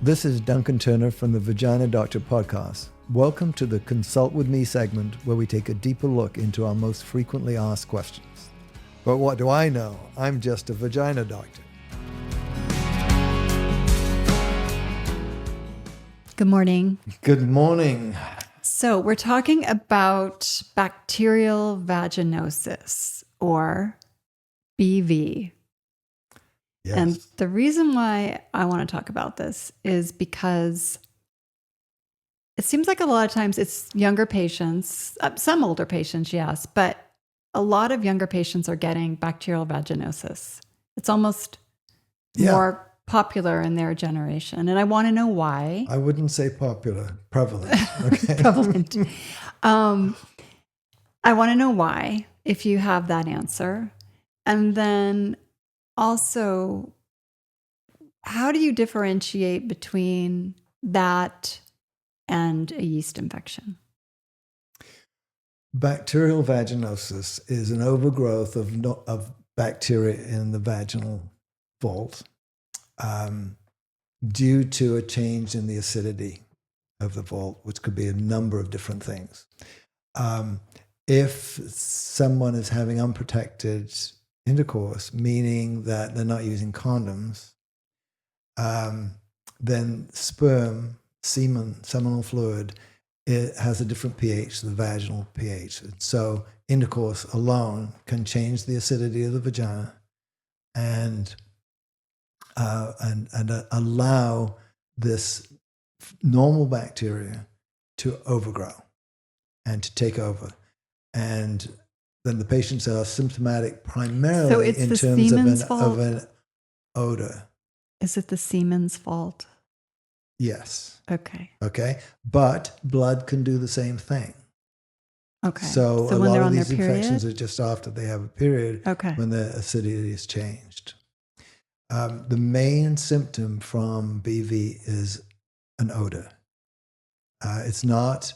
This is Duncan Turner from the Vagina Doctor podcast. Welcome to the Consult With Me segment where we take a deeper look into our most frequently asked questions. But what do I know? I'm just a vagina doctor. Good morning. Good morning. So we're talking about bacterial vaginosis, or BV. Yes. And the reason why I want to talk about this is because it seems like a lot of times it's younger patients, some older patients, yes, but a lot of younger patients are getting bacterial vaginosis. It's almost more popular in their generation. And I want to know why. I wouldn't say popular, prevalent. Okay. Prevalent. I want to know why, if you have that answer. And then also, how do you differentiate between that and a yeast infection? Bacterial vaginosis is an overgrowth of bacteria in the vaginal vault due to a change in the acidity of the vault, which could be a number of different things. If someone is having unprotected intercourse, meaning that they're not using condoms, then sperm, semen, seminal fluid, it has a different pH, the vaginal pH. And so intercourse alone can change the acidity of the vagina and allow this normal bacteria to overgrow and to take over. And then the patients are symptomatic primarily in terms of an odor. Is it the semen's fault? Yes. Okay. But blood can do the same thing. Okay. So a when lot they're of on these their infections period? are just after they have a period when the acidity is changed. The main symptom from BV is an odor. It's not,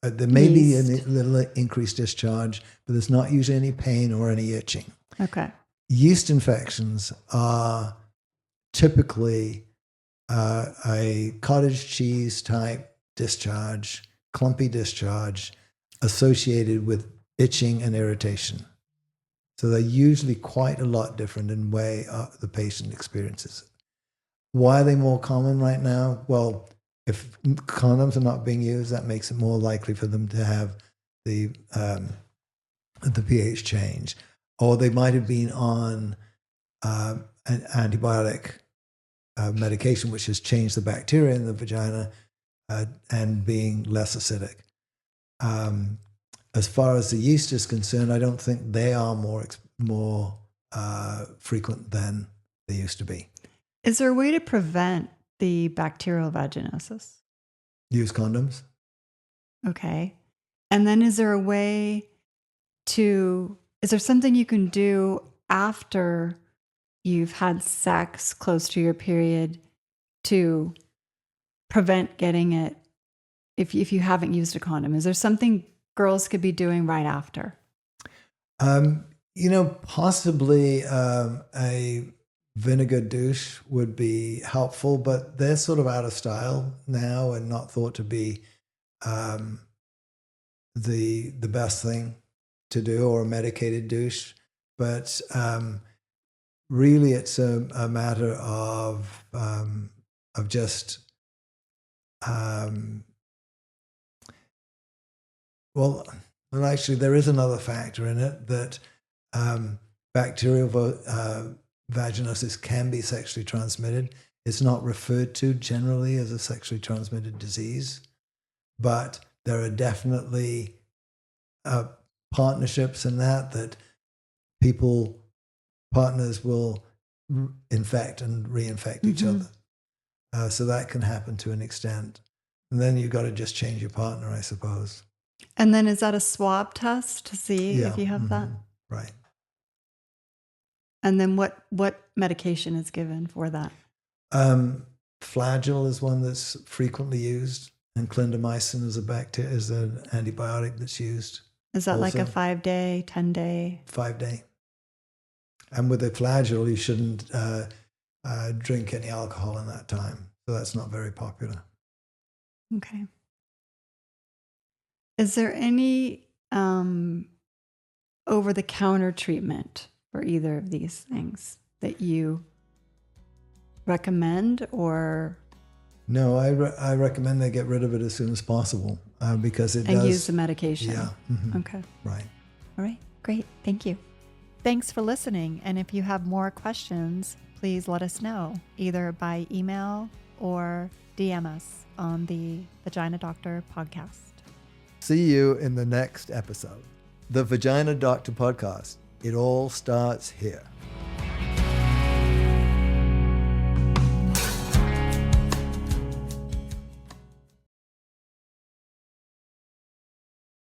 there may be a little increased discharge, but there's not usually any pain or any itching. Okay. Yeast infections are typically a cottage cheese type discharge, clumpy discharge associated with itching and irritation. So they're usually quite a lot different in the way the patient experiences it. Why are they more common right now? Well, if condoms are not being used, that makes it more likely for them to have the pH change. Or they might have been on an antibiotic medication, which has changed the bacteria in the vagina and being less acidic. As far as the yeast is concerned, I don't think they are more frequent than they used to be. Is there a way to prevent the bacterial vaginosis? Use condoms. Okay. And then is there something you can do after you've had sex close to your period to prevent getting it if you haven't used a condom? Is there something girls could be doing right after? Possibly a vinegar douche would be helpful, but they're sort of out of style now and not thought to be the best thing to do, or a medicated douche. But really, it's a matter of just well, actually, there is another factor in it that bacterial vaginosis can be sexually transmitted. It's not referred to generally as a sexually transmitted disease, but there are definitely partnerships in that partners will infect and reinfect each other. So that can happen to an extent. And then you've got to just change your partner, I suppose. And then is that a swab test to see if you have that? Right. And then what medication is given for that? Flagyl is one that's frequently used, and clindamycin is an antibiotic that's used. Is that also like a 5-day, 10-day? 5-day. And with the flagyl, you shouldn't drink any alcohol in that time. So that's not very popular. Okay. Is there any over-the-counter treatment for either of these things that you recommend, or No, I recommend they get rid of it as soon as possible because it and does. use the medication? Yeah. Mhm. Okay. Right. All right. Great. Thank you. Thanks for listening. And if you have more questions, please let us know either by email or DM us on the Vagina Doctor podcast. See you in the next episode. The Vagina Doctor Podcast. It all starts here.